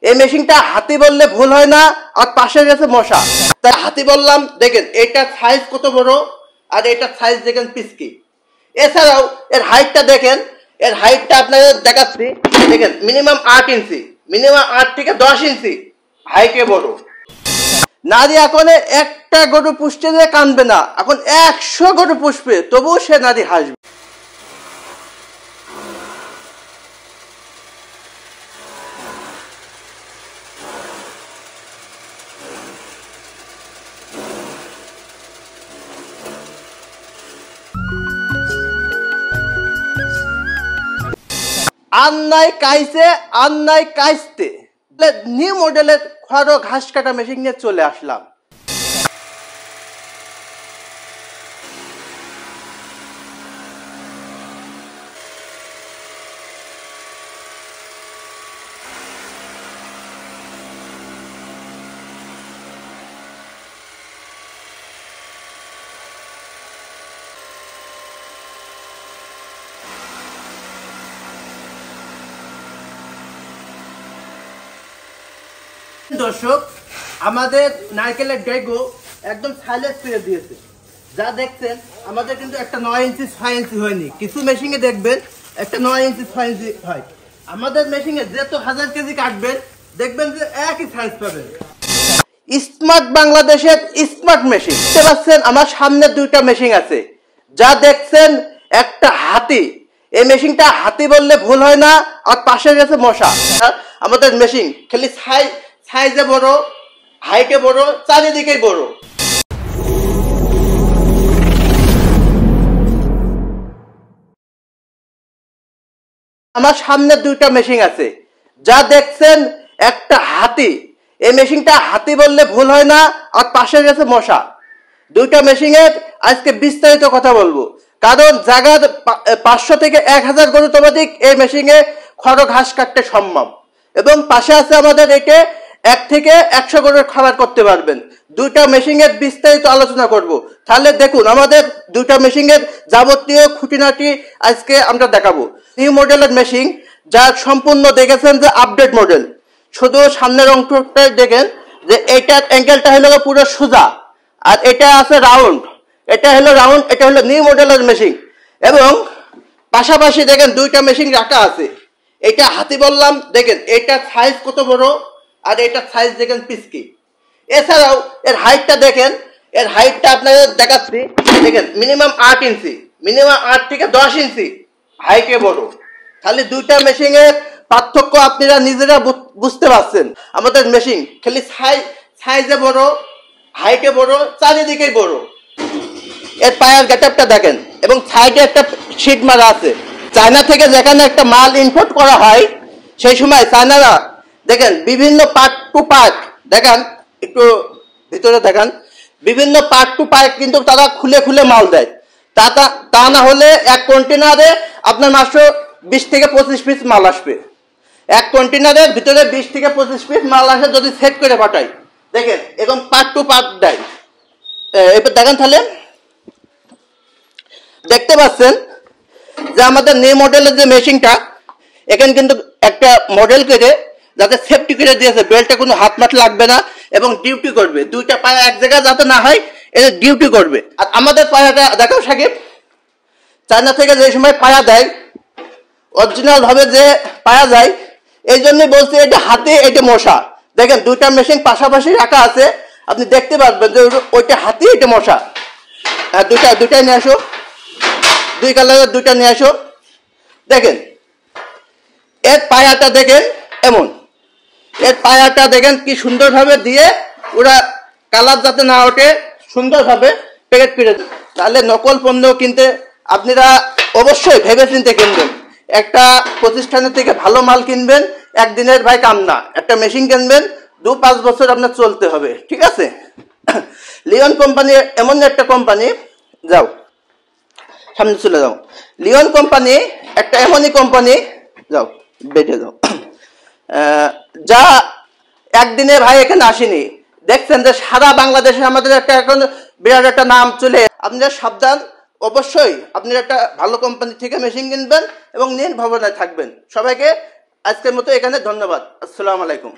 এই মেশিনটা হাতি বললে ভুল হয় না, আর পাশে গেছে মশা, তাই হাতি বললাম। দেখেন এটার সাইজ কত বড়, আর এটার সাইজ দেখেন পিচকি। এছাড়াও এর হাইটটা দেখেন, এর হাইটটা আপনাদের দেখাচ্ছি। দেখেন মিনিমাম 8 ইঞ্চি, মিনিমাম 8 থেকে 10 ইঞ্চি হাইটে বড়। নারী এখন একটা গরু পুষতে যে কানবে না, এখন 100 গরু পুষবে তবুও সে নারী হাসবে। আন্নাই কাইছে আন্নাই কাইতে নিউ মডেলের খড় ঘাস কাটা মেশিন নিয়ে চলে আসলাম। দর্শক, আমাদের নারকেলের ডেগো একদম সাইলেন্স করে দিয়েছে। যা দেখছেন আমাদের কিন্তু একটা 9 ইঞ্চি 6 ইঞ্চি হয়নি, কিছু মেশিনে দেখবেন একটা 9 ইঞ্চি 6 ইঞ্চি হয়। আমাদের মেশিনে যত 1000 কেজি কাটবেন দেখবেন যে একই সাইজ পাবেন। স্মার্ট বাংলাদেশের স্মার্ট মেশিন দেখতে পাচ্ছেন। আমার সামনে দুইটা মেশিন আছে, যা দেখছেন একটা হাতি। এই মেশিনটা হাতি বললে ভুল হয় না, আর পাশে গেছে মশা। আমাদের মেশিন খালি সাইজে বড়, হাইটে বড়, চারিদিকেই বড়। আমার সামনে দুইটা মেশিন আছে, যা দেখছেন একটা হাতি। এই মেশিনটা হাতি বললে ভুল হয় না, আর পাশে গেছে মশা। দুইটা মেশিনের আজকে বিস্তারিত কথা বলবো, কারণ জায়গার 500 থেকে 1000 গরু ততোধিক এই মেশিনে খড় ঘাস কাটতে সম্ভব। এবং পাশে আছে আমাদের এতে 1 থেকে 100 গরুর খাবার করতে পারবেন। দুইটা মেশিনের বিস্তারিত আলোচনা করব। তাহলে দেখুন আমাদের দুইটা মেশিনের যাবতীয় খুঁটিনাটি আজকে আমরা দেখাবো। নিউ মডেলের মেশিন, যা সম্পূর্ণ দেখেছেন যে আপডেট মডেল। শুধু সামনের অংশটা দেখেন যে এটার অ্যাঙ্গেলটা হলো পুরো সোজা, আর এটা আছে রাউন্ড। এটা হলো রাউন্ড, এটা হলো নিউ মডেলের মেশিন। এবং পাশাপাশি দেখেন দুইটা মেশিন রাখা আছে। এটা হাতি বললাম, দেখেন এটার সাইজ কত বড়, আর এটার সাইজ দেখেন পিচকি। এছাড়াও এর হাইটটা দেখেন, এর হাইটটা আপনাদের দেখাচ্ছি। দেখেন মিনিমাম 8 ইঞ্চি, মিনিমাম 8 থেকে 10 ইঞ্চি হাইটে বড়। খালি দুইটা মেশিনের পার্থক্য আপনারা নিজেরা বুঝতে পারছেন। আমাদের মেশিন খালি সাইজে বড়, হাইটে বড়, চারিদিকেই বড়। এর পায়ের গেটআপটা দেখেন, এবং সাইডে একটা শীট মারা আছে। চায়না থেকে যেখানে একটা মাল ইম্পোর্ট করা হয়, সেই সময় চায়নারা দেখেন বিভিন্ন পার্ট টু পার্ট, দেখেন একটু ভিতরে দেখেন, বিভিন্ন পার্ট টু পার্ট কিন্তু তারা খুলে খুলে মাল দেয়। তা না হলে এক কন্টেনারে আপনার মাত্র 20 থেকে 25 পিস মাল আসবে। এক কন্টেনারের ভিতরে 20 থেকে 25 পিস মাল আসে যদি সেট করে পাঠাই। দেখেন এবং পার্ট টু পার্ট দেয়। এবার দেখেন, তাহলে দেখতে পাচ্ছেন যে আমাদের নিউ মডেলের যে মেশিনটা, এখানে কিন্তু একটা মডেল করে যাতে সেফটি করে দিয়েছে, বেল্টে কোনো হাত মাট লাগবে না এবং ডিউটি করবে। দুইটা পায়া এক জায়গায় যাতে না হয়, এটা ডিউটি করবে। আর আমাদের পায়াটা দেখাও সাকিব, চায়না থেকে যে সময় পায়া দেয় অরিজিনাল ভাবে যে পায়া যায়, এই জন্যই বলছি এটা হাতি, এটা মশা। দেখেন দুইটা মেশিন পাশাপাশি রাখা আছে, আপনি দেখতে পারবেন যে ওইটা হাতি, এটা মশা। হ্যাঁ, দুইটাই নিয়ে আসো, দুই কালারের দুইটা নিয়ে আসো। দেখেন এর পায়াটা দেখেন, এমন এর পায়াটা দেখেন কি সুন্দরভাবে দিয়ে, ওরা কালার যাতে না ওঠে সুন্দরভাবে প্যাকেট করে দেয়। তাহলে নকল পণ্য কিনতে আপনারা অবশ্যই ভেবে চিন্তে কিনবেন। একটা প্রতিষ্ঠানের থেকে ভালো মাল কিনবেন, একদিনের ভাই কাম না। একটা মেশিন কিনবেন 2-5 বছর আপনার চলতে হবে, ঠিক আছে? লিওন কোম্পানি এমন একটা কোম্পানি, যাও সামনে চলে যাও। লিওন কোম্পানি একটা এমনই কোম্পানি, যাও বেটে যাও, যা একদিনে ভাই এখানে আসেনি। দেখছেন যে সারা বাংলাদেশে আমাদের একটা এখন বিরাট একটা নাম চলে। আপনারা সাবধান, অবশ্যই আপনি একটা ভালো কোম্পানি থেকে মেশিন কিনবেন এবং নির্ভরতায় থাকবেন। সবাইকে আজকের মতো এখানে ধন্যবাদ। আসসালামু আলাইকুম।